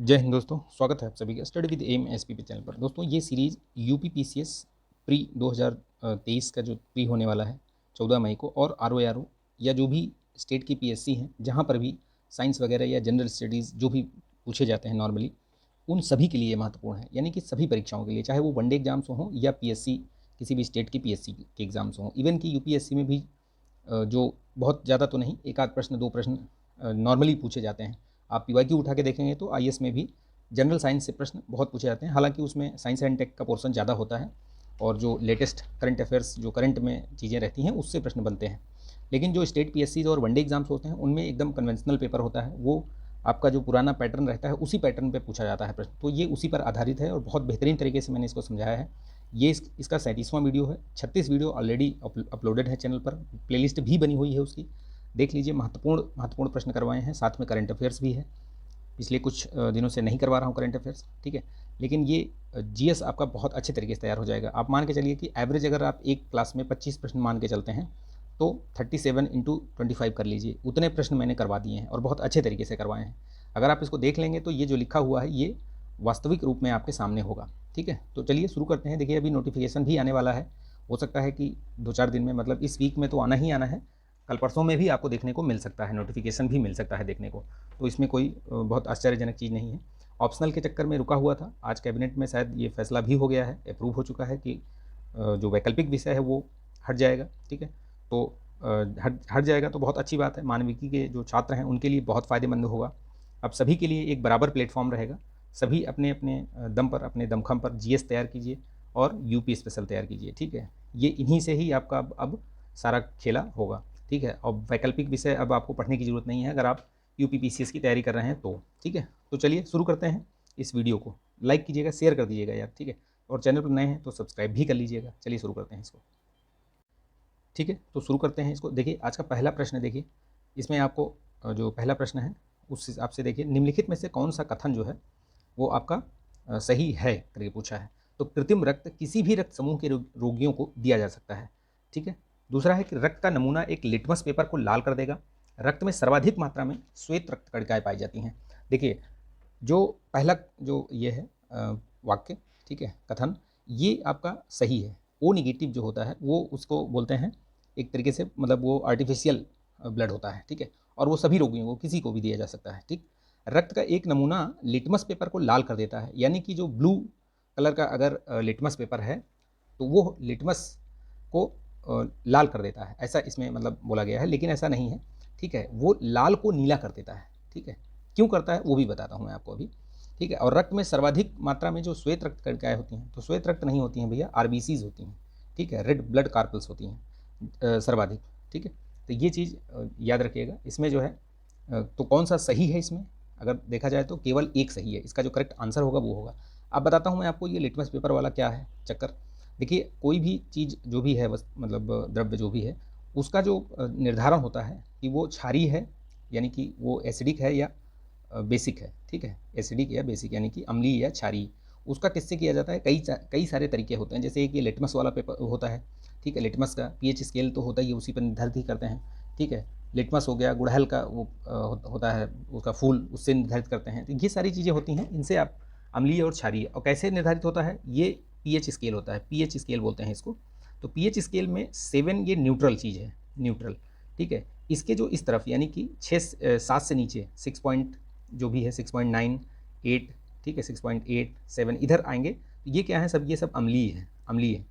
जय हिंद दोस्तों, स्वागत है आप सभी का study with M SPP channel पर। दोस्तों ये सीरीज़ यूपी पीसीएस प्री 2023 का जो प्री होने वाला है 14 मई को, और आरओ या जो भी स्टेट की पीएससी हैं जहाँ पर भी साइंस वगैरह या जनरल स्टडीज़ जो भी पूछे जाते हैं नॉर्मली, उन सभी के लिए महत्वपूर्ण है। यानी कि सभी परीक्षाओं के लिए, चाहे वो वनडे एग्जाम्स हों या पीएससी किसी भी स्टेट की पीएससी के एग्ज़ाम्स हों, इवन कि यूपीएससी में भी जो बहुत ज़्यादा तो नहीं, एक आध प्रश्न दो प्रश्न नॉर्मली पूछे जाते हैं। आप पीवाईक्यू उठा के देखेंगे तो आईएएस में भी जनरल साइंस से प्रश्न बहुत पूछे जाते हैं। हालांकि उसमें साइंस एंड टेक का पोर्शन ज़्यादा होता है और जो लेटेस्ट करंट अफेयर्स जो करंट में चीज़ें रहती हैं उससे प्रश्न बनते हैं। लेकिन जो स्टेट पीएससी और वनडे एग्जाम्स होते हैं उनमें एकदम कन्वेंशनल पेपर होता है। वो आपका जो पुराना पैटर्न रहता है उसी पैटर्न पे पूछा जाता है प्रश्न, तो ये उसी पर आधारित है और बहुत बेहतरीन तरीके से मैंने इसको समझाया है। ये इसका 37वां वीडियो है। 36 वीडियो ऑलरेडी अपलोडेड है चैनल पर, प्लेलिस्ट भी बनी हुई है उसकी, देख लीजिए। महत्वपूर्ण महत्वपूर्ण प्रश्न करवाए हैं, साथ में करंट अफेयर्स भी है। पिछले कुछ दिनों से नहीं करवा रहा हूँ करंट अफेयर्स, ठीक है, लेकिन ये जीएस आपका बहुत अच्छे तरीके से तैयार हो जाएगा। आप मान के चलिए कि एवरेज अगर आप एक क्लास में 25 प्रश्न मान के चलते हैं तो 37 इंटू 25 कर लीजिए, उतने प्रश्न मैंने करवा दिए हैं और बहुत अच्छे तरीके से करवाए हैं। अगर आप इसको देख लेंगे तो ये जो लिखा हुआ है ये वास्तविक रूप में आपके सामने होगा, ठीक है। तो चलिए शुरू करते हैं। देखिए अभी नोटिफिकेशन भी आने वाला है, हो सकता है कि 2-4 दिन में, मतलब इस वीक में तो आना ही आना है, कल परसों में भी आपको देखने को मिल सकता है, नोटिफिकेशन भी मिल सकता है देखने को। तो इसमें कोई बहुत आश्चर्यजनक चीज़ नहीं है। ऑप्शनल के चक्कर में रुका हुआ था, आज कैबिनेट में शायद ये फैसला भी हो गया है, अप्रूव हो चुका है कि जो वैकल्पिक विषय है वो हट जाएगा, ठीक है। तो हट जाएगा तो बहुत अच्छी बात है। मानविकी के जो छात्र हैं उनके लिए बहुत फ़ायदेमंद होगा। अब सभी के लिए एक बराबर प्लेटफॉर्म रहेगा। सभी अपने अपने दम पर, अपने दमखम पर जीएस तैयार कीजिए और यूपी स्पेशल तैयार कीजिए, ठीक है। ये इन्हीं से ही आपका अब सारा खेला होगा, ठीक है। और वैकल्पिक विषय अब आपको पढ़ने की ज़रूरत नहीं है अगर आप यूपी पीसीएस की तैयारी कर रहे हैं तो, ठीक है। तो चलिए शुरू करते हैं। इस वीडियो को लाइक कीजिएगा, शेयर कर दीजिएगा यार, ठीक है। और चैनल पर नए हैं तो सब्सक्राइब भी कर लीजिएगा। चलिए शुरू करते हैं इसको, ठीक है। तो शुरू करते हैं इसको। देखिए आज का पहला प्रश्न, देखिए इसमें आपको जो पहला प्रश्न है उस हिसाब से देखिए, निम्नलिखित में से कौन सा कथन जो है वो आपका सही है करके पूछा है। तो कृत्रिम रक्त किसी भी रक्त समूह के रोगियों को दिया जा सकता है, ठीक है। दूसरा है कि रक्त का नमूना एक लिटमस पेपर को लाल कर देगा। रक्त में सर्वाधिक मात्रा में श्वेत रक्त कणिकाएं पाई जाती हैं। देखिए जो पहला जो ये है वाक्य, ठीक है, कथन, ये आपका सही है। ओ निगेटिव जो होता है वो उसको बोलते हैं एक तरीके से, मतलब वो आर्टिफिशियल ब्लड होता है, ठीक है। और वो सभी रोगियों को, किसी को भी दिया जा सकता है, ठीक। रक्त का एक नमूना लिटमस पेपर को लाल कर देता है, यानी कि जो ब्लू कलर का अगर लिटमस पेपर है तो वो लिटमस को लाल कर देता है, ऐसा इसमें मतलब बोला गया है। लेकिन ऐसा नहीं है, ठीक है, वो लाल को नीला कर देता है, ठीक है। क्यों करता है वो भी बताता हूँ मैं आपको अभी, ठीक है। और रक्त में सर्वाधिक मात्रा में जो श्वेत रक्त कणिकाएं होती हैं, तो श्वेत रक्त नहीं होती हैं भैया, आरबीसीज होती हैं, ठीक है, रेड ब्लड कार्पल्स होती हैं सर्वाधिक, ठीक है। तो ये चीज़ याद रखिएगा। इसमें जो है तो कौन सा सही है, इसमें अगर देखा जाए तो केवल एक सही है। इसका जो करेक्ट आंसर होगा वो होगा। अब बताता हूँ मैं आपको ये लिटमस पेपर वाला क्या है चक्कर। देखिए कोई भी चीज़ जो भी है, मतलब द्रव्य जो भी है, उसका जो निर्धारण होता है कि वो क्षारीय है, यानी कि वो एसिडिक है या बेसिक है, ठीक है। एसिडिक या बेसिक यानी कि अम्लीय या क्षारीय, उसका किससे किया जाता है। कई सारे तरीके होते हैं। जैसे एक ये लिटमस वाला पेपर होता है, ठीक है। लिटमस का पीएच स्केल तो होता ही है, उसी पर निर्धारित ही करते हैं, ठीक है। लिटमस हो गया, गुड़हल का वो होता है उसका फूल, उससे निर्धारित करते हैं। तो ये सारी चीज़ें होती हैं, इनसे आप अम्लीय और क्षारीय, और कैसे निर्धारित होता है, ये पीएच स्केल होता है, पीएच स्केल बोलते हैं इसको। तो पीएच स्केल में 7 ये न्यूट्रल चीज़ है, न्यूट्रल, ठीक है। इसके जो इस तरफ यानी कि 7 से नीचे 6 पॉइंट जो भी है, 6.9, 8, ठीक है, 6.8, 7 इधर आएंगे, ये क्या है सब, ये सब अम्लीय है, अम्लीय है।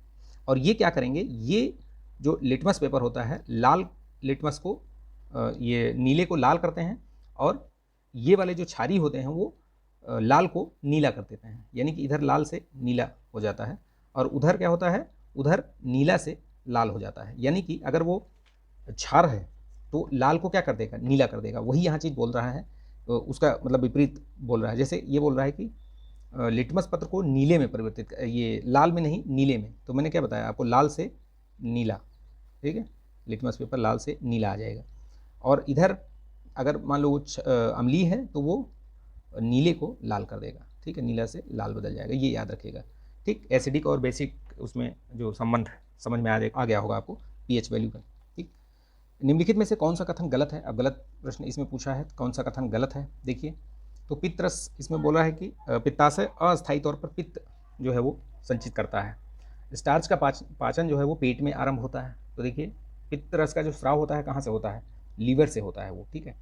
और ये क्या करेंगे, ये जो लिटमस पेपर होता है, लाल लिटमस को ये नीले को लाल करते हैं, और ये वाले जो क्षारीय होते हैं वो लाल को नीला कर देते हैं। यानी कि इधर लाल से नीला हो जाता है और उधर क्या होता है, उधर नीला से लाल हो जाता है। यानी कि अगर वो क्षार है तो लाल को क्या कर देगा, नीला कर देगा। वही यहाँ चीज़ बोल रहा है, तो उसका मतलब विपरीत बोल रहा है। जैसे ये बोल रहा है कि लिटमस पत्र को नीले में परिवर्तित, ये लाल में नहीं नीले में। तो मैंने क्या बताया आपको, लाल से नीला, ठीक है, लिटमस पेपर लाल से नीला आ जाएगा। और इधर अगर मान लो वो अम्लीय है तो वो नीले को लाल कर देगा, ठीक है, नीला से लाल बदल जाएगा, ये याद रखिएगा, ठीक। एसिडिक और बेसिक उसमें जो संबंध समझ में आ गया होगा आपको पीएच वैल्यू का, ठीक। निम्नलिखित में से कौन सा कथन गलत है। अब गलत प्रश्न इसमें पूछा है, कौन सा कथन गलत है, देखिए। तो पित्त रस इसमें बोला है कि पित्ताशय अस्थायी तौर पर पित्त जो है वो संचित करता है। स्टार्च का पाचन जो है वो पेट में आरंभ होता है। तो देखिए पित्त रस का जो स्राव होता है कहाँ से होता है, लीवर से होता है वो, ठीक है।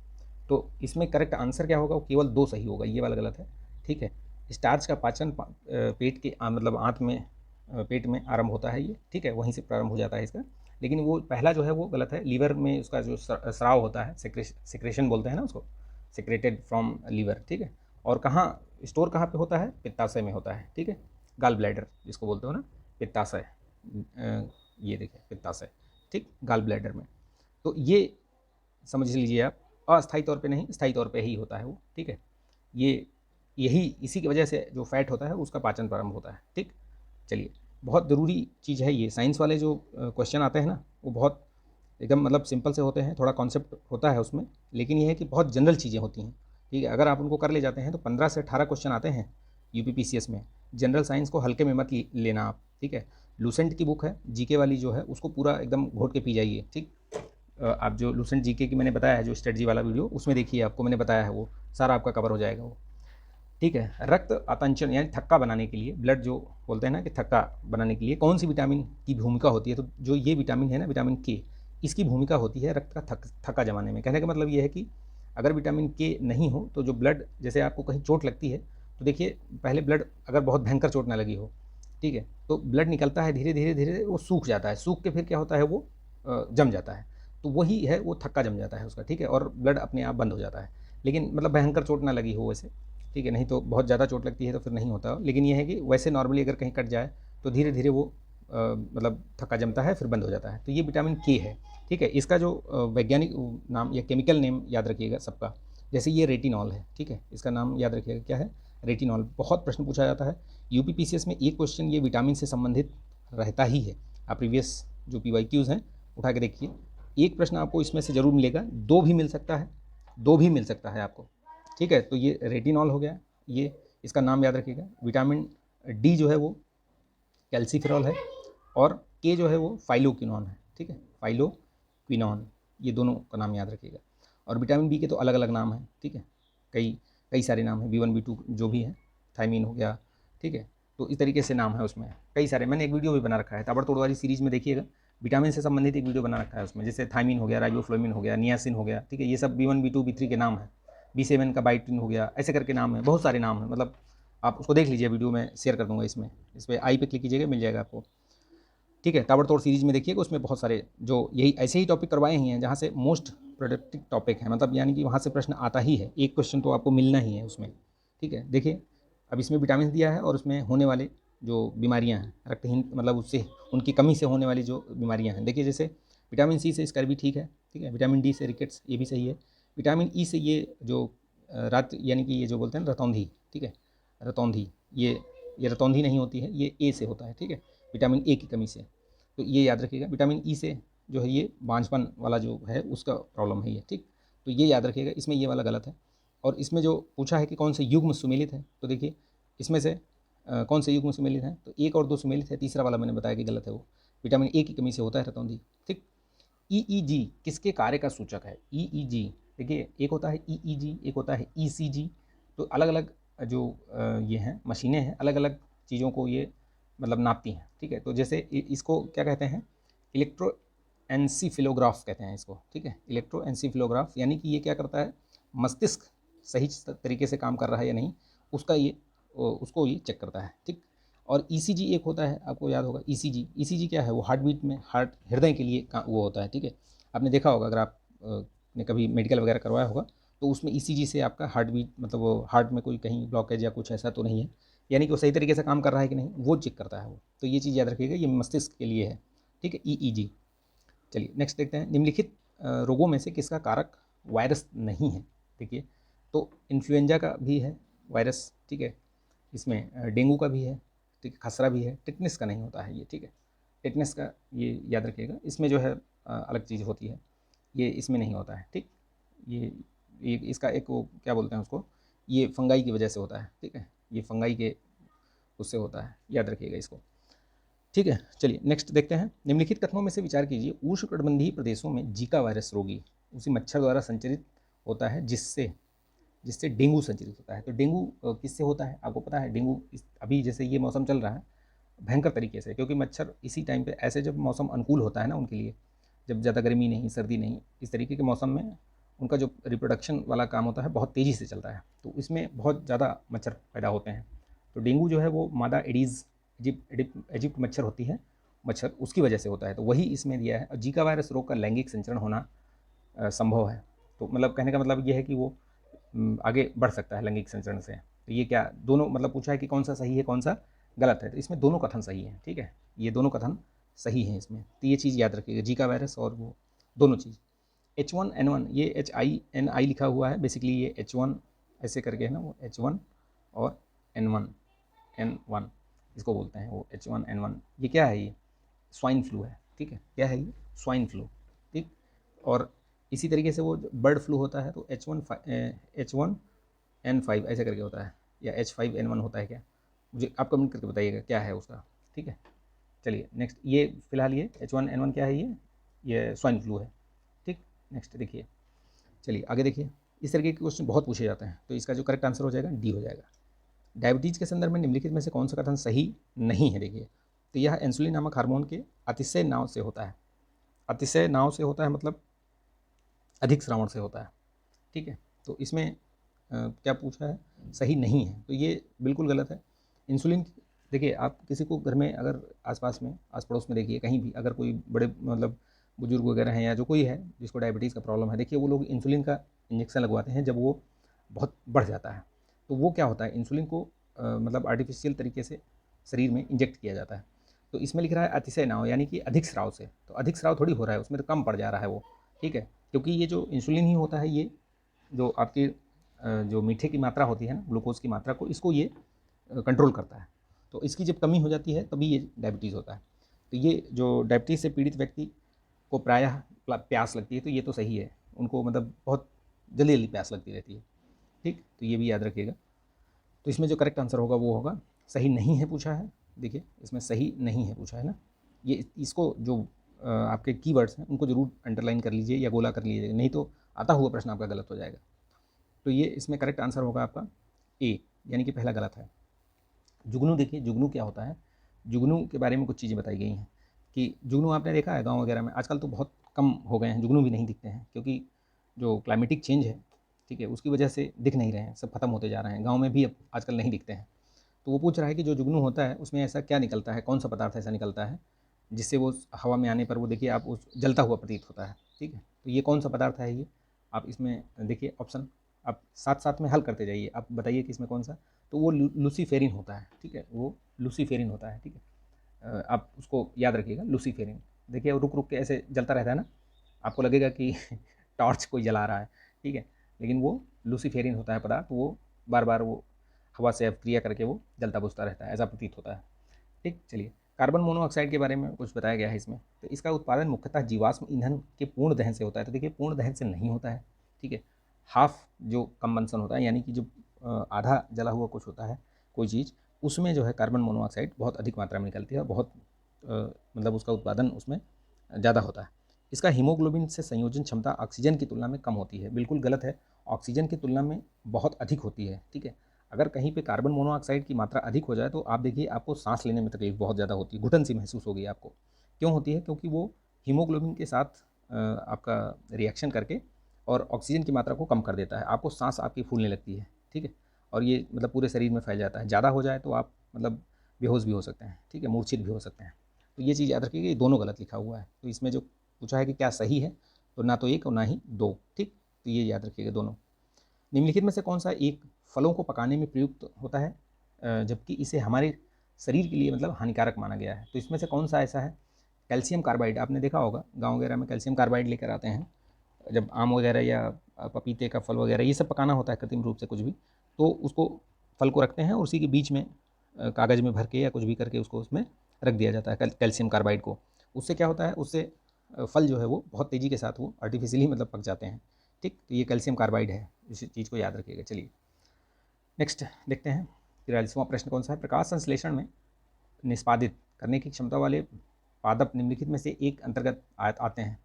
तो इसमें करेक्ट आंसर क्या होगा, वो केवल 2 सही होगा, ये वाला गलत है, ठीक है। स्टार्च का पाचन पेट के मतलब आंत में पेट में आरंभ होता है ये, ठीक है, वहीं से प्रारंभ हो जाता है इसका। लेकिन वो पहला जो है वो गलत है, लीवर में उसका जो स्राव होता है, सिक्रेशन बोलते हैं ना उसको, सिक्रेटेड फ्रॉम लीवर, ठीक है। और कहाँ स्टोर कहाँ पे होता है, पित्ताशय में होता है, ठीक है। गाल ब्लैडर जिसको बोलते हो ना, पित्ताशय, ये देखिए पित्ताशय, ठीक, गाल ब्लैडर में। तो ये समझ लीजिए आप, अस्थायी तौर पे नहीं, स्थायी तौर पे ही होता है वो, ठीक है। ये यही इसी की वजह से जो फैट होता है उसका पाचन प्रारंभ होता है, ठीक। चलिए, बहुत ज़रूरी चीज़ है ये, साइंस वाले जो क्वेश्चन आते हैं ना वो बहुत एकदम मतलब सिंपल से होते हैं, थोड़ा कॉन्सेप्ट होता है उसमें, लेकिन ये है कि बहुत जनरल चीज़ें होती हैं, ठीक है। अगर आप उनको कर ले जाते हैं तो 15 से 18 क्वेश्चन आते हैं यूपीपीसीएस में। जनरल साइंस को हल्के में मत लेना आप, ठीक है। लूसेंट की बुक है जीके वाली जो है, उसको पूरा एकदम घोट के पी जाइए, ठीक। आप जो लूसेंट जीके की मैंने बताया है, जो स्ट्रेटजी वाला वीडियो, उसमें देखिए, आपको मैंने बताया है, वो सारा आपका कवर हो जाएगा वो, ठीक है। रक्त आतंचन यानी थक्का बनाने के लिए, ब्लड जो बोलते हैं ना कि थक्का बनाने के लिए कौन सी विटामिन की भूमिका होती है, तो जो ये विटामिन है ना, विटामिन के, इसकी भूमिका होती है रक्त का थक्का जमाने में। कहने का मतलब ये है कि अगर विटामिन के नहीं हो तो जो ब्लड, जैसे आपको कहीं चोट लगती है तो देखिए पहले ब्लड, अगर बहुत भयंकर चोट ना लगी हो, ठीक है, तो ब्लड निकलता है धीरे धीरे धीरे, वो सूख जाता है, सूख के फिर क्या होता है, वो जम जाता है। तो वही है, वो थक्का जम जाता है उसका, ठीक है, और ब्लड अपने आप बंद हो जाता है। लेकिन मतलब भयंकर चोट ना लगी हो वैसे, ठीक है, नहीं तो बहुत ज़्यादा चोट लगती है तो फिर नहीं होता। लेकिन ये है कि वैसे नॉर्मली अगर कहीं कट जाए तो धीरे धीरे वो मतलब थक्का जमता है, फिर बंद हो जाता है। तो ये विटामिन के है, ठीक है। इसका जो वैज्ञानिक नाम या केमिकल नेम याद रखिएगा सबका, जैसे ये रेटिनॉल है, ठीक है, इसका नाम याद रखिएगा क्या है, रेटिनॉल। बहुत प्रश्न पूछा जाता है यूपीपीसीएस में, एक क्वेश्चन ये विटामिन से संबंधित रहता ही है। आप प्रीवियस जो PYQs हैं उठा के देखिए, एक प्रश्न आपको इसमें से ज़रूर मिलेगा, 2 भी मिल सकता है, 2 भी मिल सकता है आपको, ठीक है। तो ये रेटिनॉल हो गया, ये इसका नाम याद रखिएगा। विटामिन डी जो है वो कैल्सीफेरॉल है, और के जो है वो फाइलोक्विनॉन है, ठीक है, फाइलोक्विनॉन, ये दोनों का नाम याद रखिएगा। और विटामिन बी के तो अलग अलग नाम हैं, ठीक है, कई सारे नाम हैं, B1 B2 जो भी है, थायमीन हो गया, ठीक है। तो इस तरीके से नाम है उसमें कई सारे, मैंने एक वीडियो भी बना रखा है ताबड़तोड़ वाली सीरीज़ में, देखिएगा विटामिन से संबंधित एक वीडियो बना रखा है उसमें, जैसे थायमीन हो गया, राइबोफ्लोविन हो गया, नियासिन हो गया, ठीक है, ये सब B1 B2 B3 के नाम है। B7 का बाइटिन हो गया, ऐसे करके नाम है, बहुत सारे नाम हैं, मतलब आप उसको देख लीजिए, वीडियो में शेयर कर दूंगा इसमें, इस पर आई पे क्लिक कीजिएगा, मिल जाएगा आपको, ठीक है। ताबड़तोड़ सीरीज़ में देखिएगा, उसमें बहुत सारे जो यही ऐसे ही टॉपिक करवाए ही हैं जहाँ से मोस्ट प्रोडक्टिव टॉपिक है, मतलब यानी कि वहाँ से प्रश्न आता ही है, एक क्वेश्चन तो आपको मिलना ही है उसमें, ठीक है। देखिए अब इसमें विटामिन दिया है और उसमें होने वाले जो बीमारियाँ हैं, रक्तहीन मतलब उससे उनकी कमी से होने वाली जो बीमारियाँ हैं, देखिए जैसे विटामिन सी से स्कर्वी ठीक है, ठीक है। विटामिन डी से रिकेट्स, ये भी सही है। विटामिन ई से ये जो रात यानी कि ये जो बोलते हैं रतौंधी, ठीक है, रतौंधी, ये रतौंधी नहीं होती है, ये ए से होता है, ठीक है, विटामिन ए की कमी से। तो ये याद रखिएगा। विटामिन ई से जो है ये बांझपन वाला जो है उसका प्रॉब्लम है ये, ठीक। तो ये याद रखिएगा, इसमें ये वाला गलत है। और इसमें जो पूछा है कि कौन से युग्म सुमेलित है, तो देखिए इसमें से कौन से युग्म सुमेलित हैं, तो 1 और 2 सुमेलित है, तीसरा वाला मैंने बताया कि गलत है, वो विटामिन ए की कमी से होता है रतौंधी, ठीक। EEG किसके कार्य का सूचक है, EEG, देखिए एक होता है EEG, एक होता है ECG। तो अलग अलग जो ये हैं मशीनें हैं, अलग अलग चीज़ों को ये मतलब नापती हैं, ठीक है। तो जैसे इसको क्या कहते हैं, इलेक्ट्रोएन्सीफिलोग्राफ कहते हैं इसको, ठीक है, इलेक्ट्रोएन्सीफिलोग्राफ, यानी कि ये क्या करता है, मस्तिष्क सही तरीके से काम कर रहा है या नहीं, उसको ये चेक करता है, ठीक। और ECG एक होता है, आपको याद होगा ECG क्या है, वो हार्ट बीट में, हृदय के लिए वो होता है, ठीक है। आपने देखा होगा, अगर आप ने कभी मेडिकल वगैरह करवाया होगा तो उसमें ECG से आपका हार्ट बीट, मतलब वो हार्ट में कोई कहीं ब्लॉकेज या कुछ ऐसा तो नहीं है, यानी कि वो सही तरीके से काम कर रहा है कि नहीं, वो चेक करता है वो। तो ये चीज़ याद रखिएगा, ये मस्तिष्क के लिए है, ठीक है, EEG। चलिए नेक्स्ट देखते हैं, निम्नलिखित रोगों में से किसका कारक वायरस नहीं है। देखिए तो इन्फ्लुएंजा का भी है वायरस, ठीक है, इसमें डेंगू का भी है, ठीक है, खसरा भी है, टिटनेस का नहीं होता है ये, ठीक है, टिटनेस का ये याद रखिएगा, इसमें जो है अलग चीज़ होती है, ये इसमें नहीं होता है, ठीक। ये इसका एक वो क्या बोलते हैं उसको, ये फंगाई की वजह से होता है, ठीक है, ये फंगाई के उससे होता है, याद रखिएगा इसको, ठीक है। चलिए नेक्स्ट देखते हैं, निम्नलिखित कथनों में से विचार कीजिए, उष्णकटिबंधीय प्रदेशों में जीका वायरस रोगी उसी मच्छर द्वारा संचरित होता है जिससे जिससे डेंगू संचरित होता है। तो डेंगू किससे होता है आपको पता है? डेंगू अभी जैसे ये मौसम चल रहा है भयंकर तरीके से, क्योंकि मच्छर इसी टाइम पे, ऐसे जब मौसम अनुकूल होता है ना उनके लिए, जब ज़्यादा गर्मी नहीं सर्दी नहीं, इस तरीके के मौसम में उनका जो रिप्रोडक्शन वाला काम होता है बहुत तेज़ी से चलता है, तो इसमें बहुत ज़्यादा मच्छर पैदा होते हैं। तो डेंगू जो है वो मादा एडीज़ इजिप्ट मच्छर होती है, मच्छर उसकी वजह से होता है, तो वही इसमें दिया है। और जीका वायरस रोग का लैंगिक संचरण होना संभव है। तो मतलब कहने का मतलब ये है कि वो आगे बढ़ सकता है लैंगिक संचरण से। तो ये क्या दोनों मतलब पूछा है कि कौन सा सही है कौन सा गलत है, तो इसमें दोनों कथन सही है, ठीक है, ये दोनों कथन सही हैं इसमें। तो ये चीज़ याद रखिएगा, जीका वायरस और वो दोनों चीज़। H1N1 ये HINI लिखा हुआ है, बेसिकली ये H1 ऐसे करके है ना, वो H1 और N1 इसको बोलते हैं, वो H1N1। ये क्या है? ये स्वाइन फ्लू है, ठीक है, क्या है ये? स्वाइन फ्लू, ठीक। और इसी तरीके से वो बर्ड फ्लू होता है तो H1N5 ऐसे करके होता है, या H5N1 होता है क्या, मुझे आप कमेंट करके बताइएगा क्या है उसका, ठीक है। चलिए नेक्स्ट, ये फिलहाल ये H1N1 क्या है? ये स्वाइन फ्लू है, ठीक। नेक्स्ट देखिए, चलिए आगे देखिए, इस तरीके के क्वेश्चन बहुत पूछे जाते हैं, तो इसका जो करेक्ट आंसर हो जाएगा डी हो जाएगा। डायबिटीज़ के संदर्भ में निम्नलिखित में से कौन सा कथन सही नहीं है? देखिए, तो यह इंसुलिन नामक हार्मोन के अतिशय नाव से होता है। अतिशय नाव से होता है मतलब अधिक श्रावण से होता है, ठीक है। तो इसमें क्या पूछा है? सही नहीं है, तो ये बिल्कुल गलत है। इंसुलिन देखिए, आप किसी को घर में अगर आसपास में आस पड़ोस में देखिए कहीं भी, अगर कोई बड़े मतलब बुजुर्ग वगैरह हैं या जो कोई है जिसको डायबिटीज़ का प्रॉब्लम है, देखिए वो लोग इंसुलिन का इंजेक्शन लगवाते हैं जब वो बहुत बढ़ जाता है। तो वो क्या होता है, इंसुलिन को मतलब आर्टिफिशियल तरीके से शरीर में इंजेक्ट किया जाता है। तो इसमें लिख रहा है अतिशय ना हो, यानी कि अधिक स्राव से, तो अधिक स्राव थोड़ी हो रहा है उसमें, तो कम पड़ जा रहा है वो, ठीक है। क्योंकि ये जो इंसुलिन ही होता है, ये जो आपकी जो मीठे की मात्रा होती है ना, ग्लूकोज की मात्रा को, इसको ये कंट्रोल करता है। तो इसकी जब कमी हो जाती है तभी ये डायबिटीज़ होता है। तो ये जो डायबिटीज़ से पीड़ित व्यक्ति को प्रायः प्यास लगती है, तो ये तो सही है, उनको मतलब बहुत जल्दी जल्दी प्यास लगती रहती है, ठीक। तो ये भी याद रखिएगा। तो इसमें जो करेक्ट आंसर होगा वो होगा सही नहीं है पूछा है, देखिए इसमें सही नहीं है पूछा है ना, ये इसको जो आपके कीवर्ड्स हैं उनको जरूर अंडरलाइन कर लीजिए या गोला कर लीजिए, नहीं तो आता हुआ प्रश्न आपका गलत हो जाएगा। तो ये इसमें करेक्ट आंसर होगा आपका ए, यानी कि पहला गलत है। जुगनू, देखिए जुगनू क्या होता है, जुगनू के बारे में कुछ चीज़ें बताई गई हैं कि जुगनू आपने देखा है गांव वगैरह में, आजकल तो बहुत कम हो गए हैं, जुगनू भी नहीं दिखते हैं, क्योंकि जो क्लाइमेटिक चेंज है, ठीक है, उसकी वजह से दिख नहीं रहे हैं, सब खत्म होते जा रहे हैं, गाँव में भी अब आजकल नहीं दिखते हैं। तो वो पूछ रहा है कि जो जुगनू होता है उसमें ऐसा क्या निकलता है, कौन सा पदार्थ ऐसा निकलता है जिससे वो हवा में आने पर वो देखिए आप उस जलता हुआ प्रतीत होता है, ठीक है। तो ये कौन सा पदार्थ है? ये आप इसमें देखिए ऑप्शन, आप साथ साथ में हल करते जाइए, आप बताइए कि इसमें कौन सा। तो वो लूसीफेरिन होता है, ठीक है, वो लूसीफेरिन होता है, ठीक है। आप उसको याद रखिएगा, लूसीफेरिन। देखिए रुक रुक के ऐसे जलता रहता है ना, आपको लगेगा कि टॉर्च कोई जला रहा है, ठीक है, लेकिन वो लूसीफेरिन होता है पदार्थ, वो बार बार वो हवा से अभिक्रिया करके वो जलता बुझता रहता है, ऐसा प्रतीत होता है, ठीक। चलिए, कार्बन मोनोऑक्साइड के बारे में कुछ बताया गया है इसमें, तो इसका उत्पादन मुख्यतः जीवाश्म ईंधन के पूर्ण दहन से होता है। तो देखिए पूर्ण दहन से नहीं होता है, ठीक है, हाफ जो कंबंसन होता है, यानी कि जो आधा जला हुआ कुछ होता है कोई चीज़, उसमें जो है कार्बन मोनोऑक्साइड बहुत अधिक मात्रा में निकलती है और बहुत मतलब उसका उत्पादन उसमें ज़्यादा होता है। इसका हीमोग्लोबिन से संयोजन क्षमता ऑक्सीजन की तुलना में कम होती है, बिल्कुल गलत है, ऑक्सीजन की तुलना में बहुत अधिक होती है, ठीक है। अगर कहीं पे कार्बन मोनोऑक्साइड की मात्रा अधिक हो जाए तो आप देखिए आपको सांस लेने में तकलीफ बहुत ज़्यादा होती है, घुटन सी महसूस होगी आपको। क्यों होती है? क्योंकि वो हीमोग्लोबिन के साथ आपका रिएक्शन करके और ऑक्सीजन की मात्रा को कम कर देता है, आपको सांस आपकी फूलने लगती है, ठीक है। और ये मतलब पूरे शरीर में फैल जाता है, ज़्यादा हो जाए तो आप मतलब बेहोश भी हो सकते हैं, ठीक है, मूर्छित भी हो सकते हैं। तो ये चीज़ याद रखिएगा, ये दोनों गलत लिखा हुआ है। तो इसमें जो पूछा है कि क्या सही है, तो ना तो एक और ना ही दो, ठीक। तो ये याद रखिएगा दोनों। निम्नलिखित में से कौन सा एक फलों को पकाने में प्रयुक्त होता है जबकि इसे हमारे शरीर के लिए मतलब हानिकारक माना गया है? तो इसमें से कौन सा ऐसा है? कैल्शियम कार्बाइड, आपने देखा होगा गांव वगैरह में कैल्शियम कार्बाइड लेकर आते हैं, जब आम वगैरह या पपीते का फल वगैरह ये सब पकाना होता है कृत्रिम रूप से कुछ भी, तो उसको फल को रखते हैं और उसी के बीच में कागज़ में भर के या कुछ भी करके उसको उसमें रख दिया जाता है कैल्शियम कार्बाइड को। उससे क्या होता है, उससे फल जो है वो बहुत तेज़ी के साथ वो आर्टिफिशियली मतलब पक जाते हैं, ठीक। तो ये कैल्शियम कार्बाइड है, इस चीज़ को याद रखिएगा। चलिए नेक्स्ट देखते हैं, 43वां प्रश्न कौन सा है? प्रकाश संश्लेषण में निष्पादित करने की क्षमता वाले पादप निम्नलिखित में से एक अंतर्गत आते हैं।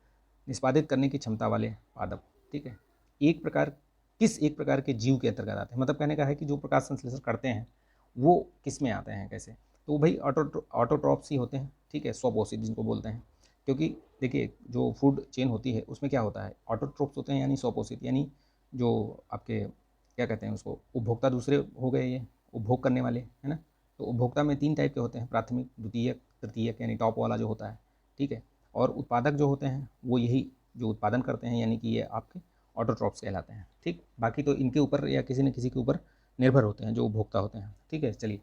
निष्पादित करने की क्षमता वाले पादप, ठीक है। एक प्रकार किस एक प्रकार के जीव के अंतर्गत आते हैं, मतलब कहने का है कि जो प्रकाश संश्लेषण करते हैं वो किस में आते हैं, कैसे। तो भाई ऑटोट्रॉप्स ही होते हैं, ठीक है, स्वपोषित जिनको बोलते हैं। क्योंकि देखिए जो फूड चेन होती है उसमें क्या होता है, ऑटोट्रॉप्स होते हैं यानी स्वपोषित, यानी जो आपके क्या कहते हैं उसको, उपभोक्ता दूसरे हो गए, ये उपभोग करने वाले, है ना। तो उपभोक्ता में 3 टाइप के होते हैं, प्राथमिक, द्वितीयक, तृतीयक, यानी टॉप वाला जो होता है, ठीक है। और उत्पादक जो होते हैं वो यही जो उत्पादन करते हैं, यानी कि ये आपके ऑटोट्रॉप्स कहलाते हैं, ठीक। बाकी तो इनके ऊपर या किसी न किसी के ऊपर निर्भर होते हैं जो उपभोक्ता होते हैं, ठीक है। चलिए,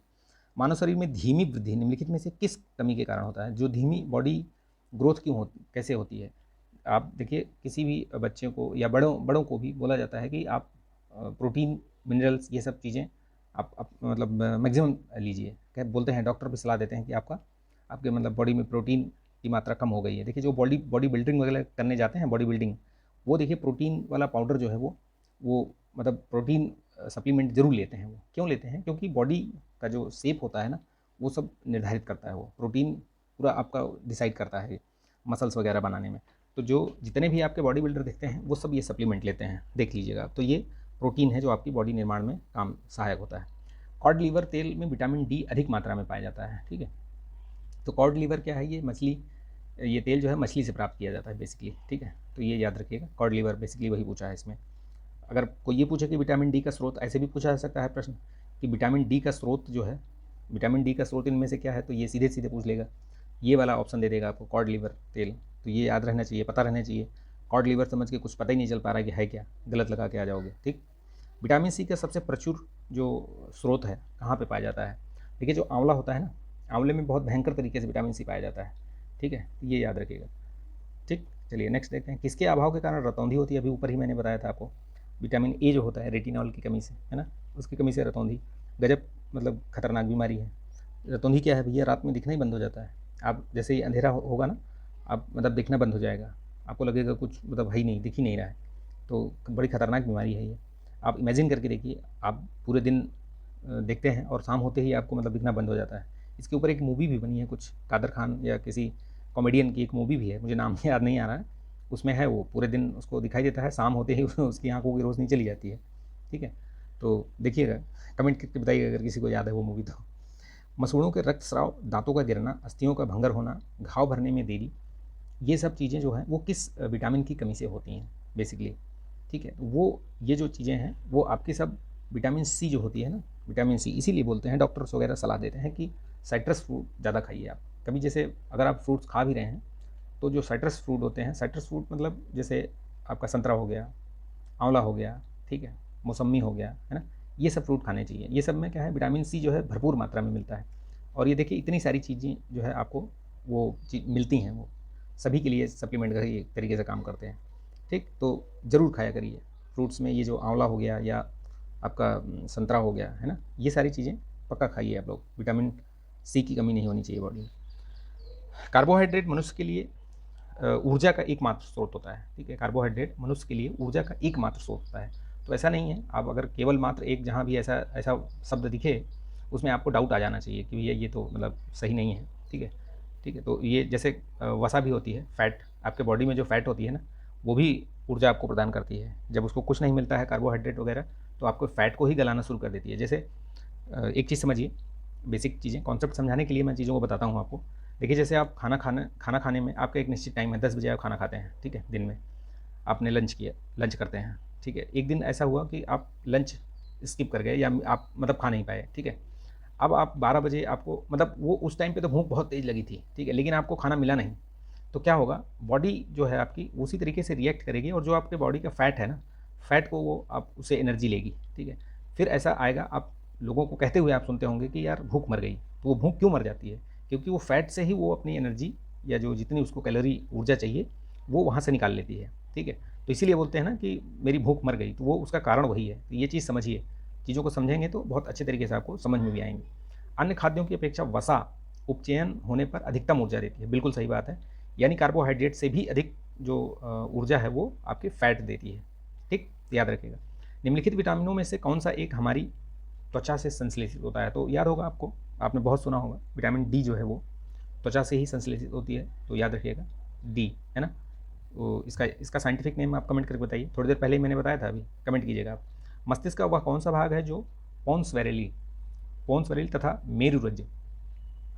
मानव शरीर में धीमी वृद्धि निम्नलिखित में से किस कमी के कारण होता है, जो धीमी बॉडी ग्रोथ क्यों होती, कैसे होती है। आप देखिए किसी भी बच्चे को या बड़ों बड़ों को भी बोला जाता है कि आप प्रोटीन, मिनरल्स, ये सब चीज़ें आप मतलब मैक्सिमम लीजिए, क्या बोलते हैं, डॉक्टर भी सलाह देते हैं कि आपके मतलब बॉडी में प्रोटीन की मात्रा कम हो गई है। देखिए जो बॉडी बिल्डिंग वगैरह करने जाते हैं, बॉडी बिल्डिंग, वो देखिए प्रोटीन वाला पाउडर जो है वो मतलब प्रोटीन सप्लीमेंट ज़रूर लेते हैं। वो क्यों लेते हैं, क्योंकि बॉडी का जो शेप होता है ना, वो सब निर्धारित करता है, वो प्रोटीन पूरा आपका डिसाइड करता है मसल्स वगैरह बनाने में। तो जो जितने भी आपके बॉडी बिल्डर देखते हैं वो सब ये सप्लीमेंट लेते हैं, देख लीजिएगा। तो ये प्रोटीन है जो आपकी बॉडी निर्माण में काम सहायक होता है। कॉड लीवर तेल में विटामिन डी अधिक मात्रा में पाया जाता है, ठीक है। तो कॉड लीवर क्या है, ये मछली, ये तेल जो है मछली से प्राप्त किया जाता है बेसिकली, ठीक है। तो ये याद रखिएगा, कॉड लीवर बेसिकली वही पूछा है इसमें। अगर कोई ये पूछे कि विटामिन डी का स्रोत, ऐसे भी पूछा जा सकता है प्रश्न कि विटामिन डी का स्रोत जो है, विटामिन डी का स्रोत इनमें से क्या है, तो ये सीधे सीधे पूछ लेगा, ये वाला ऑप्शन दे देगा आपको, कॉड लीवर तेल। तो ये याद रहना चाहिए, पता रहना चाहिए। कॉड लीवर समझ के कुछ पता ही नहीं चल पा रहा है कि है क्या, गलत लगा के आ जाओगे, ठीक। विटामिन सी का सबसे प्रचुर जो स्रोत है कहाँ पे पाया जाता है, देखिए जो आंवला होता है ना, आंवले में बहुत भयंकर तरीके से विटामिन सी पाया जाता है, ठीक है, ये याद रखिएगा, ठीक। चलिए नेक्स्ट देखते हैं, किसके अभाव के कारण रतौंधी होती है। अभी ऊपर ही मैंने बताया था आपको, विटामिन ए जो होता है रेटिनॉल की कमी से, है ना, उसकी कमी से रतौंधी गजब मतलब खतरनाक बीमारी है। रतौंधी क्या है भैया, रात में दिखना ही बंद हो जाता है। आप जैसे ही अंधेरा होगा ना, आप मतलब दिखना बंद हो जाएगा, आपको लगेगा कुछ मतलब है ही नहीं, दिख ही नहीं रहा है। तो बड़ी खतरनाक बीमारी है ये। आप इमेजिन करके देखिए, आप पूरे दिन देखते हैं और शाम होते ही आपको मतलब दिखना बंद हो जाता है। इसके ऊपर एक मूवी भी बनी है, कुछ कादर खान या किसी कॉमेडियन की एक मूवी भी है, मुझे नाम याद नहीं आ रहा है। उसमें है वो पूरे दिन उसको दिखाई देता है, शाम होते ही उसकी आंखों की रोशनी चली जाती है, ठीक है। तो देखिएगा, कमेंट करके बताइएगा अगर किसी को याद है वो मूवी तो। मसूड़ों के रक्तस्राव, दांतों का गिरना, अस्थियों का भंगर होना, घाव भरने में देरी, ये सब चीज़ें जो हैं वो किस विटामिन की कमी से होती हैं बेसिकली, ठीक है। वो ये जो चीज़ें हैं वो आपकी सब विटामिन सी जो होती है ना, विटामिन सी, इसीलिए बोलते हैं डॉक्टर्स वगैरह सलाह देते हैं कि साइट्रस फ्रूट ज़्यादा खाइए आप। कभी जैसे अगर आप फ्रूट्स खा भी रहे हैं तो जो साइट्रस फ्रूट होते हैं, साइट्रस फ्रूट मतलब जैसे आपका संतरा हो गया, आंवला हो गया, ठीक है, मौसम्मी हो गया, है ना, ये सब फ्रूट खाने चाहिए। ये सब में क्या है, विटामिन सी जो है भरपूर मात्रा में मिलता है। और ये देखिए इतनी सारी चीज़ें जो है आपको वो मिलती हैं, वो सभी के लिए सप्लीमेंट का ही एक तरीके से काम करते हैं, ठीक। तो ज़रूर खाया करिए फ्रूट्स में, ये जो आंवला हो गया या आपका संतरा हो गया, है ना, ये सारी चीज़ें पक्का खाइए आप लोग। विटामिन सी की कमी नहीं होनी चाहिए बॉडी में। कार्बोहाइड्रेट मनुष्य के लिए ऊर्जा का एकमात्र स्रोत होता है, ठीक है। कार्बोहाइड्रेट मनुष्य के लिए ऊर्जा का एकमात्र स्रोत होता है। तो ऐसा नहीं है, आप अगर केवल मात्र एक, जहाँ भी ऐसा ऐसा शब्द दिखे उसमें आपको डाउट आ जाना चाहिए कि भैया ये तो मतलब सही नहीं है, ठीक है, ठीक है। तो ये जैसे वसा भी होती है, फैट, आपके बॉडी में जो फैट होती है ना, वो भी ऊर्जा आपको प्रदान करती है। जब उसको कुछ नहीं मिलता है कार्बोहाइड्रेट वगैरह, तो आपको फैट को ही गलाना शुरू कर देती है। जैसे एक चीज़ समझिए, बेसिक चीज़ें, कॉन्सेप्ट समझाने के लिए मैं चीज़ों को बताता हूँ आपको। देखिए जैसे आप खाना खाने में आपका एक निश्चित टाइम है, 10 बजे आप खाना खाते हैं, ठीक है, दिन में आपने लंच करते हैं, ठीक है। एक दिन ऐसा हुआ कि आप लंच स्किप कर गए या आप मतलब खा नहीं पाए, ठीक है। अब आप 12 बजे आपको मतलब वो उस टाइम पे तो भूख बहुत तेज़ लगी थी, ठीक है, लेकिन आपको खाना मिला नहीं। तो क्या होगा, बॉडी जो है आपकी उसी तरीके से रिएक्ट करेगी और जो आपके बॉडी का फैट है ना, फैट को वो आप उससे एनर्जी लेगी, ठीक है। फिर ऐसा आएगा, आप लोगों को कहते हुए आप सुनते होंगे कि यार भूख मर गई। तो वो भूख क्यों मर जाती है, क्योंकि वो फैट से ही वो अपनी एनर्जी या जो जितनी उसको कैलोरी ऊर्जा चाहिए वो वहाँ से निकाल लेती है, ठीक है। तो इसीलिए बोलते हैं ना कि मेरी भूख मर गई, तो वो उसका कारण वही है। तो ये चीज़ समझिए, चीज़ों को समझेंगे तो बहुत अच्छे तरीके से आपको समझ में भी आएंगे। अन्य खाद्यों की अपेक्षा वसा उपचयन होने पर अधिकतम ऊर्जा देती है, बिल्कुल सही बात है। यानी कार्बोहाइड्रेट से भी अधिक जो ऊर्जा है वो आपके फैट देती है, ठीक, याद रखिएगा। निम्नलिखित विटामिनों में से कौन सा एक हमारी त्वचा से संश्लेषित होता है, तो याद होगा आपको, आपने बहुत सुना होगा, विटामिन डी जो है वो त्वचा से ही संश्लेषित होती है, तो याद रखिएगा डी, है ना। इसका इसका साइंटिफिक नेम आप कमेंट करके बताइए, थोड़ी देर पहले ही मैंने बताया था, अभी कमेंट कीजिएगा आप। मस्तिष्क का वह कौन सा भाग है जो पोन्स वैरेली तथा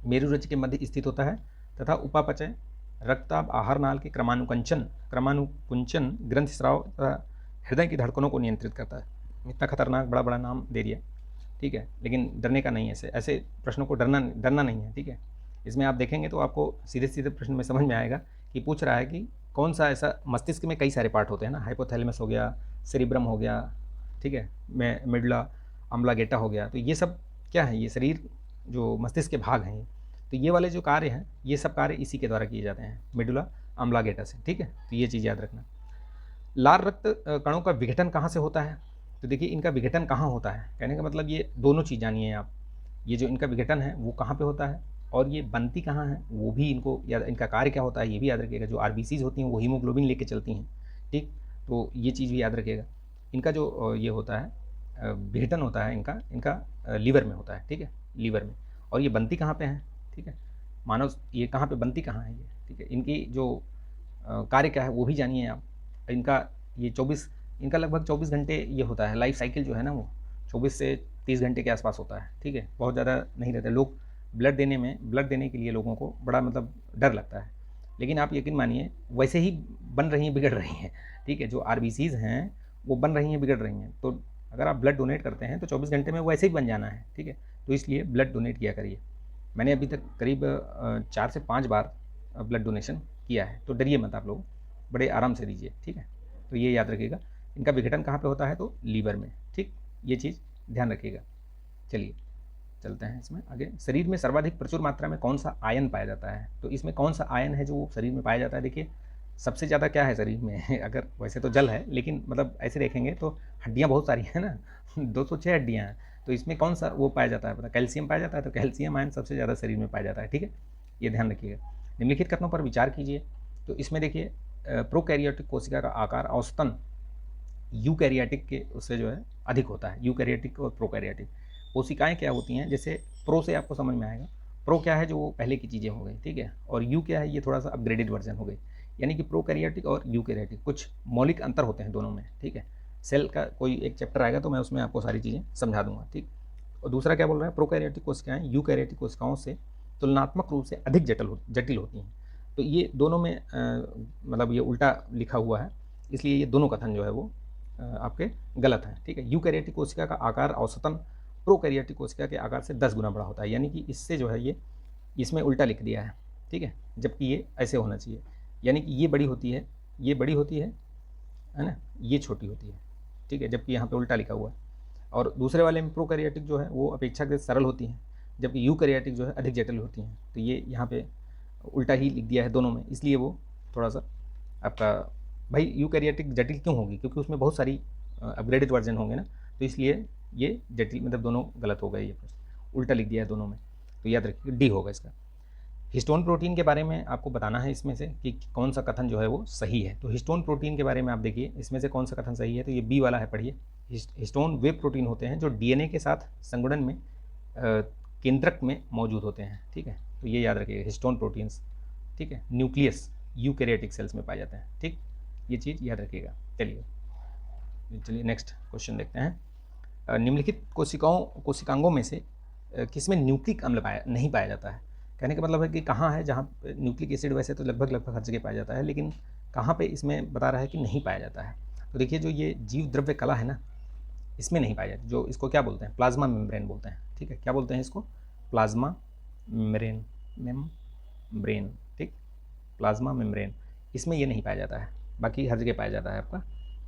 मेरुरज्जु के मध्य स्थित होता है तथा उपापचय, रक्तचाप, आहार नाल के क्रमानुकुंचन, ग्रंथ स्राव तथा हृदय की धड़कनों को नियंत्रित करता है। इतना खतरनाक बड़ा बड़ा नाम दे दिया, ठीक है, लेकिन डरने का नहीं है। ऐसे प्रश्नों को डरना नहीं है, ठीक है। इसमें आप देखेंगे तो आपको सीधे सीधे प्रश्न में समझ में आएगा कि पूछ रहा है कि कौन सा ऐसा, मस्तिष्क में कई सारे पार्ट होते हैं ना, हाइपोथैलेमस हो गया, सेरिब्रम हो गया, ठीक है, मिडला अम्लागेटा हो गया, तो ये सब क्या है, ये शरीर जो मस्तिष्क के भाग हैं, तो ये वाले जो कार्य हैं ये सब कार्य इसी के द्वारा किए जाते हैं, मेडुला अम्लागेटा से, ठीक है। तो ये चीज़ याद रखना। लाल रक्त कणों का विघटन कहाँ से होता है, तो देखिए इनका विघटन कहाँ होता है, कहने का मतलब ये दोनों चीज़ जानिए आप। ये जो इनका विघटन है वो कहाँ पे होता है और ये बनती कहाँ है वो भी इनको याद, इनका कार्य क्या होता है ये भी याद रखिएगा। जो आरबीसीज होती हैं वो हीमोग्लोबिन लेके चलती हैं, ठीक, तो ये चीज़ भी याद रखिएगा। इनका जो ये होता है विघटन होता है इनका लीवर में होता है, ठीक है, लीवर में। और ये बनती कहाँ पे है, ठीक है, मानव ये कहाँ पे बनती कहाँ है ये, ठीक है। इनकी जो कार्य क्या है वो भी जानिए आप। इनका लगभग 24 घंटे ये होता है, लाइफ साइकिल जो है ना वो 24 से 30 घंटे के आसपास होता है, ठीक है, बहुत ज़्यादा नहीं रहता। लोग ब्लड देने के लिए लोगों को बड़ा मतलब डर लगता है, लेकिन आप यकीन मानिए वैसे ही बन रही हैं, बिगड़ रही हैं, ठीक है। जो आरबीसीज हैं वो बन रही हैं, बिगड़ रही हैं, तो अगर आप ब्लड डोनेट करते हैं तो 24 घंटे में वैसे ही बन जाना है, ठीक है। तो इसलिए ब्लड डोनेट किया करिए। मैंने अभी तक करीब 4 से 5 बार ब्लड डोनेशन किया है, तो डरिए मत आप लोग, बड़े आराम से दीजिए, ठीक है। तो ये याद रखिएगा, इनका विघटन कहाँ पे होता है, तो लीवर में, ठीक, ये चीज़ ध्यान रखिएगा। चलिए चलते हैं इसमें आगे। शरीर में सर्वाधिक प्रचुर मात्रा में कौन सा आयन पाया जाता है, तो इसमें कौन सा आयन है जो शरीर में पाया जाता है। देखिए सबसे ज़्यादा क्या है शरीर में अगर वैसे तो जल है, लेकिन मतलब ऐसे देखेंगे तो हड्डियाँ बहुत सारी हैं ना 206 हड्डियाँ हैं, तो इसमें कौन सा वो पाया जाता है, पता, कैल्शियम पाया जाता है, तो कैल्शियम आयन सबसे ज़्यादा शरीर में पाया जाता है, ठीक है, ये ध्यान रखिएगा। निम्नलिखित कथनों पर विचार कीजिए। तो इसमें देखिए प्रोकैरियोटिक कोशिका का आकार औसतन यूकैरियोटिक के उससे जो है अधिक होता है। यूकैरियोटिक और प्रोकैरियोटिक कोशिकाएं क्या होती हैं, जैसे प्रो से आपको समझ में आएगा, प्रो क्या है जो वो पहले की चीज़ें हो गई, ठीक है, और यू क्या है ये थोड़ा सा अपग्रेडेड वर्जन हो गई। यानी कि प्रोकैरियोटिक और यूकैरियोटिक कुछ मौलिक अंतर होते हैं दोनों में, ठीक है। सेल का कोई एक चैप्टर आएगा तो मैं उसमें आपको सारी चीज़ें समझा दूंगा, ठीक। और दूसरा क्या बोल रहा है, प्रोकैरियोटिक कोशिकाएं यूकैरियोटिक कोशिकाओं से तुलनात्मक रूप से अधिक जटिल होती हैं। तो ये दोनों में मतलब ये उल्टा लिखा हुआ है, इसलिए ये दोनों कथन जो है वो आपके गलत हैं, ठीक है। यूकैरियोटिक कोशिका का आकार औसतन प्रोकैरियोटिक कोशिका के आकार से 10 गुना बड़ा होता है, यानी कि इससे जो है ये इसमें उल्टा लिख दिया है, ठीक है, जबकि ये ऐसे होना चाहिए, यानी कि ये बड़ी होती है, ये बड़ी होती है ना, ये छोटी होती है, ठीक है, जबकि यहाँ पे उल्टा लिखा हुआ है। और दूसरे वाले में प्रोकैरियोटिक जो है वो अपेक्षाकृत सरल होती हैं, जबकि यूकैरियोटिक जो है अधिक जटिल होती हैं। तो ये यहाँ पे उल्टा ही लिख दिया है दोनों में, इसलिए वो थोड़ा सा आपका, भाई यूकैरियोटिक जटिल क्यों होगी, क्योंकि उसमें बहुत सारी अपग्रेडेड वर्जन होंगे ना, तो इसलिए ये जटिल मतलब दोनों गलत हो गए, ये प्रश्न उल्टा लिख दिया है दोनों में, तो याद रखिए डी होगा इसका। हिस्टोन प्रोटीन के बारे में आपको बताना है इसमें से कि कौन सा कथन जो है वो सही है। तो हिस्टोन प्रोटीन के बारे में आप देखिए इसमें से कौन सा कथन सही है, तो ये बी वाला है, पढ़िए। हिस्टोन वे प्रोटीन होते हैं जो डीएनए के साथ संगुणन में केंद्रक में मौजूद होते हैं, ठीक है, तो ये याद रखिएगा हिस्टोन प्रोटीन्स, ठीक है, न्यूक्लियस यूकैरियोटिक सेल्स में पाए जाते हैं, ठीक, ये चीज़ याद रखिएगा। चलिए नेक्स्ट क्वेश्चन देखते हैं। निम्नलिखित कोशिकांगों में से किसमें न्यूक्लिक अम्ल नहीं पाया जाता है। कहने का मतलब है कि कहाँ है जहाँ न्यूक्लिक एसिड वैसे तो लगभग हर जगह पाया जाता है, लेकिन कहाँ पे इसमें बता रहा है कि नहीं पाया जाता है। तो देखिए जो ये जीव द्रव्य कला है ना, इसमें नहीं पाया जाता, जो इसको क्या बोलते हैं, प्लाज्मा मेम्ब्रेन बोलते हैं, ठीक है, क्या बोलते हैं इसको, प्लाज्मा मेम्ब्रेन, ठीक, प्लाज्मा मेम्ब्रेन, इसमें ये नहीं पाया जाता है, बाकी हर जगह पाया जाता है आपका।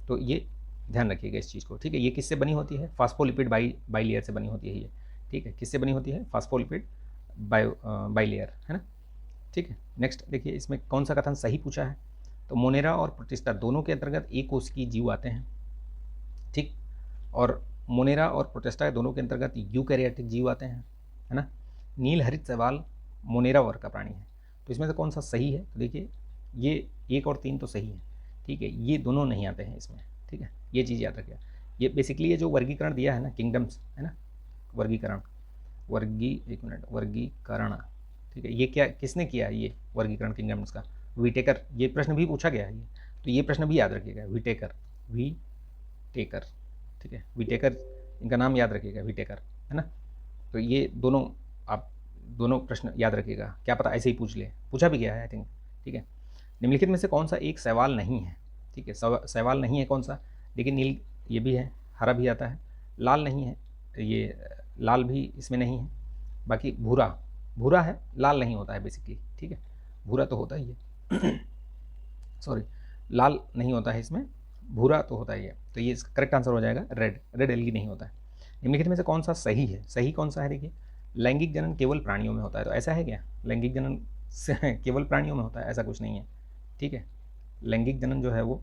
तो ये ध्यान रखिएगा इस चीज़ को, ठीक है। ये किससे बनी होती है, फास्फोलिपिड बाइलेयर से बनी होती है ये, ठीक है, किससे बनी होती है, फास्फोलिपिड बाइलेयर, है ना, ठीक है। नेक्स्ट देखिए इसमें कौन सा कथन सही पूछा है, तो मोनेरा और प्रोटिस्टा दोनों के अंतर्गत एक कोशिकीय जीव आते हैं, ठीक, और मोनेरा और प्रोटिस्टा दोनों के अंतर्गत यूकैरियोटिक जीव आते हैं, है ना। नील हरित शैवाल मोनेरा वर्ग का प्राणी है, तो इसमें से कौन सा सही है, तो देखिए ये 1 और 3 तो सही है, ठीक है, ये दोनों नहीं आते हैं इसमें, ठीक है, ये चीज़ याद रखिए। ये बेसिकली ये जो वर्गीकरण दिया है ना, किंगडम्स, है ना, वर्गीकरण, एक मिनट, वर्गीकरण, ठीक है, ये क्या किसने किया है, ये वर्गीकरण किंगडम्स का, विटेकर, ये प्रश्न भी पूछा गया है ये, तो ये प्रश्न भी याद रखिएगा, विटेकर, वी टेकर, ठीक है, विटेकर, इनका नाम याद रखिएगा, विटेकर, है ना। तो ये दोनों आप दोनों प्रश्न याद रखिएगा, क्या पता ऐसे ही पूछ ले, पूछा भी गया है आई थिंक, ठीक है। निम्नलिखित में से कौन सा एक सवाल नहीं है, ठीक है, सवाल नहीं है कौन सा, देखिए नील ये भी है, हरा भी आता है, लाल नहीं है, ये लाल भी इसमें नहीं है, बाकी भूरा, भूरा है, लाल नहीं होता है बेसिकली, ठीक है, भूरा तो होता ही है सॉरी, लाल नहीं होता है इसमें, भूरा तो होता ही है, तो ये करेक्ट आंसर हो जाएगा रेड, रेड एलगी नहीं होता है। निम्नलिखित में से कौन सा सही है, सही कौन सा है, देखिए लैंगिक जनन केवल प्राणियों में होता है, तो ऐसा है क्या, लैंगिक जनन केवल प्राणियों में होता है, ऐसा कुछ नहीं है, ठीक है, लैंगिक जनन जो है वो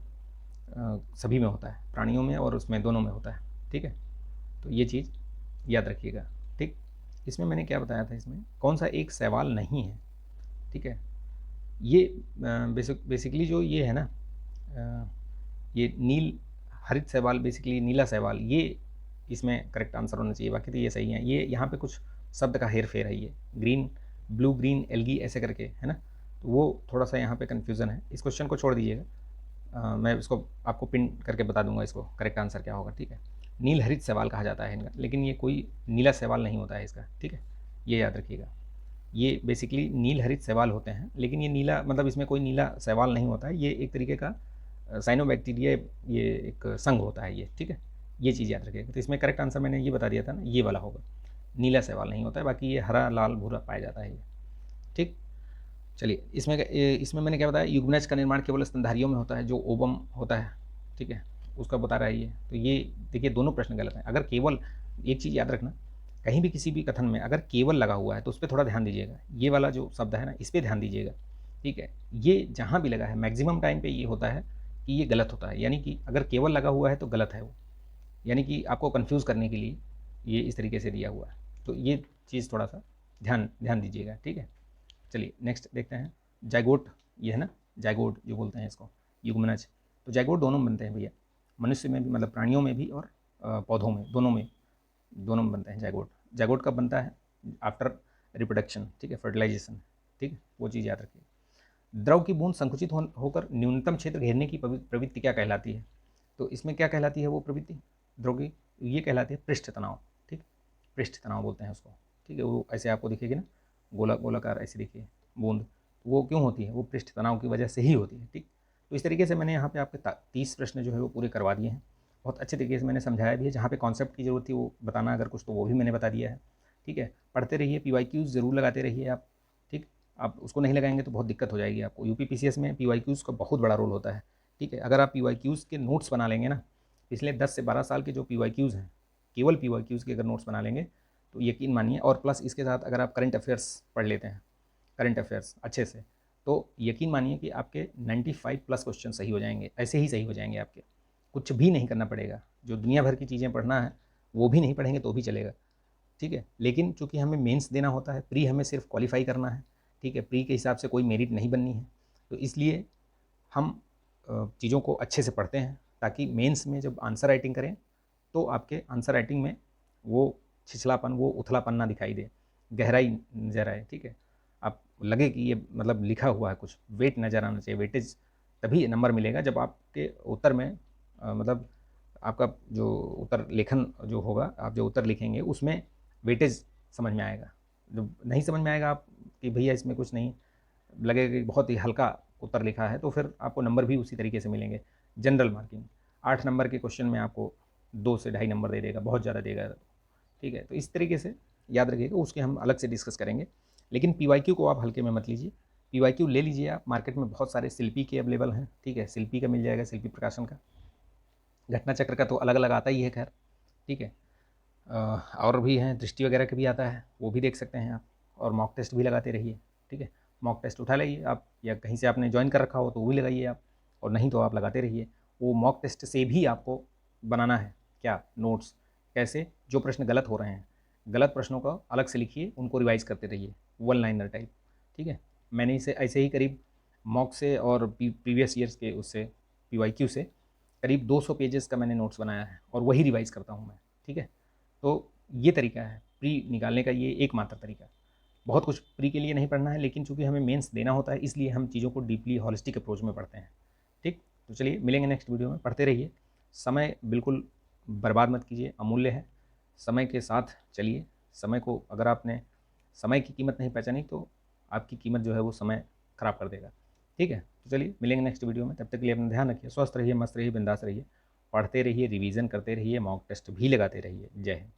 सभी में होता है, प्राणियों में और उसमें दोनों में होता है, ठीक है, तो ये चीज़ याद रखिएगा, ठीक। इसमें मैंने क्या बताया था, इसमें कौन सा एक सवाल नहीं है, ठीक है, ये बेसिकली जो ये है ना, ये नील हरित शैवाल, बेसिकली नीला शैवाल, ये इसमें करेक्ट आंसर होना चाहिए, बाकी तो ये सही है। ये यहाँ पे कुछ शब्द का हेर फेर है, ये ग्रीन, ब्लू ग्रीन एल्गी ऐसे करके, है ना, तो वो थोड़ा सा यहाँ पे कन्फ्यूज़न है, इस क्वेश्चन को छोड़ दीजिएगा, मैं इसको आपको पिन करके बता दूंगा इसको करेक्ट आंसर क्या होगा, ठीक है। नील हरित शैवाल कहा जाता है इनका, लेकिन ये कोई नीला शैवाल नहीं होता है इसका, ठीक है, ये याद रखिएगा। ये बेसिकली नील हरित शैवाल होते हैं, लेकिन ये नीला मतलब इसमें कोई नीला शैवाल नहीं होता है, ये एक तरीके का साइनोबैक्टीरिया, ये एक संघ होता है ये, ठीक है, ये चीज़ याद रखिएगा। तो इसमें करेक्ट आंसर मैंने ये बता दिया था ना, ये वाला होगा, नीला शैवाल नहीं होता है, बाकी ये हरा लाल भूरा पाया जाता है ये, ठीक। चलिए इसमें मैंने क्या बताया, युग्मनज का निर्माण केवल स्तनधारियों में होता है, जो ओवम होता है, ठीक है, उसका बता रहा है ये। तो ये देखिए दोनों प्रश्न गलत हैं। अगर केवल, एक चीज़ याद रखना, कहीं भी किसी भी कथन में अगर केवल लगा हुआ है तो उस पर थोड़ा ध्यान दीजिएगा, ये वाला जो शब्द है ना, इस पर ध्यान दीजिएगा, ठीक है। ये जहाँ भी लगा है मैक्सिमम टाइम पे ये होता है कि ये गलत होता है, यानी कि अगर केवल लगा हुआ है तो गलत है वो, यानी कि आपको कन्फ्यूज़ करने के लिए ये इस तरीके से दिया हुआ है, तो ये चीज़ थोड़ा सा ध्यान दीजिएगा, ठीक है। चलिए नेक्स्ट देखते हैं, जाइगोट, ये है ना, जाइगोट जो बोलते हैं इसको, युग्मनज, तो जाइगोट दोनों बनते हैं भैया, मनुष्य में भी, मतलब प्राणियों में भी और पौधों में, दोनों में बनते हैं जाइगोट। जाइगोट कब बनता है, आफ्टर रिप्रोडक्शन, ठीक है, फर्टिलाइजेशन, ठीक है, वो चीज़ याद रखिए। द्रव की बूंद संकुचित होकर न्यूनतम क्षेत्र घेरने की प्रवृत्ति क्या कहलाती है, तो इसमें क्या कहलाती है वो प्रवृत्ति द्रव की, ये कहलाती है पृष्ठ तनाव, ठीक, पृष्ठ तनाव बोलते हैं उसको, ठीक है। वो ऐसे आपको दिखेगी ना, गोलाकार ऐसे दिखिए बूंद, वो क्यों होती है, वो पृष्ठ तनाव की वजह से ही होती है, ठीक। तो इस तरीके से मैंने यहाँ पे आपके 30 प्रश्न जो है वो पूरे करवा दिए हैं, बहुत अच्छे तरीके से मैंने समझाया भी है, जहाँ पे कॉन्सेप्ट की जरूरत थी वो बताना अगर कुछ, तो वो भी मैंने बता दिया है, ठीक है। पढ़ते रहिए, PYQs ज़रूर लगाते रहिए आप, ठीक, आप उसको नहीं लगाएंगे तो बहुत दिक्कत हो जाएगी आपको। UPPCS में PYQs का बहुत बड़ा रोल होता है, ठीक है। अगर आप PYQs के नोट्स बना लेंगे ना, पिछले 10 से 12 साल के जो PYQs हैं, केवल PYQs के अगर नोट्स बना लेंगे तो यकीन मानिए, और प्लस इसके साथ अगर आप करंट अफेयर्स पढ़ लेते हैं, करंट अफेयर्स अच्छे से, तो यकीन मानिए कि आपके 95+ क्वेश्चन सही हो जाएंगे, ऐसे ही सही हो जाएंगे आपके, कुछ भी नहीं करना पड़ेगा। जो दुनिया भर की चीज़ें पढ़ना है वो भी नहीं पढ़ेंगे तो भी चलेगा, ठीक है। लेकिन चूंकि हमें मेंस देना होता है, प्री हमें सिर्फ क्वालिफाई करना है, ठीक है, प्री के हिसाब से कोई मेरिट नहीं बननी है, तो इसलिए हम चीज़ों को अच्छे से पढ़ते हैं, ताकि मेंस में जब आंसर राइटिंग करें तो आपके आंसर राइटिंग में वो छिछलापन, वो उथलापन ना दिखाई दे, गहराई नज़र आए, ठीक है, आप लगे कि ये मतलब लिखा हुआ है कुछ, वेट नज़र आना चाहिए, वेटेज तभी नंबर मिलेगा जब आपके उत्तर में मतलब आपका जो उत्तर लेखन जो होगा, आप जो उत्तर लिखेंगे उसमें वेटेज समझ में आएगा। जो नहीं समझ में आएगा आप कि भैया इसमें कुछ नहीं, लगेगा कि बहुत ही हल्का उत्तर लिखा है, तो फिर आपको नंबर भी उसी तरीके से मिलेंगे। जनरल मार्किंग 8 नंबर के क्वेश्चन में आपको 2 से 2.5 नंबर दे देगा, बहुत ज़्यादा देगा, ठीक है। तो इस तरीके से याद रखिएगा, उसके हम अलग से डिस्कस करेंगे, लेकिन PYQ को आप हल्के में मत लीजिए, PYQ ले लीजिए आप, मार्केट में बहुत सारे शिल्पी के अवेलेबल हैं, ठीक है, शिल्पी का मिल जाएगा, शिल्पी प्रकाशन का, घटना चक्र का तो अलग अलग आता ही है, खैर, ठीक है, और भी हैं, दृष्टि वगैरह का भी आता है, वो भी देख सकते हैं आप, और मॉक टेस्ट भी लगाते रहिए, ठीक है, मॉक टेस्ट उठा लाइए आप, या कहीं से आपने ज्वाइन कर रखा हो तो वो भी लगाइए आप, और नहीं तो आप लगाते रहिए। वो मॉक टेस्ट से भी आपको बनाना है क्या, नोट्स, कैसे, जो प्रश्न गलत हो रहे हैं, गलत प्रश्नों का अलग से लिखिए, उनको रिवाइज करते रहिए, 1 लाइनर टाइप, ठीक है। मैंने इसे ऐसे ही करीब मॉक से और प्रीवियस ईयर्स के उससे PYQ से करीब 200 पेजेस का मैंने नोट्स बनाया है, और वही रिवाइज़ करता हूँ मैं, ठीक है। तो ये तरीका है प्री निकालने का, ये एकमात्र तरीका, बहुत कुछ प्री के लिए नहीं पढ़ना है, लेकिन चूंकि हमें मेंस देना होता है इसलिए हम चीज़ों को डीपली हॉलिस्टिक अप्रोच में पढ़ते हैं। ठीक, तो चलिए मिलेंगे नेक्स्ट वीडियो में। पढ़ते रहिए, समय बिल्कुल बर्बाद मत कीजिए, अमूल्य है। समय के साथ चलिए। समय को अगर आपने समय की कीमत नहीं पहचानी तो आपकी कीमत जो है वो समय खराब कर देगा। ठीक है, तो चलिए मिलेंगे नेक्स्ट वीडियो में। तब तक के लिए अपना ध्यान रखिए, स्वस्थ रहिए, मस्त रहिए, बिंदास रहिए, पढ़ते रहिए, रिवीजन करते रहिए, मॉक टेस्ट भी लगाते रहिए। जय हिंद।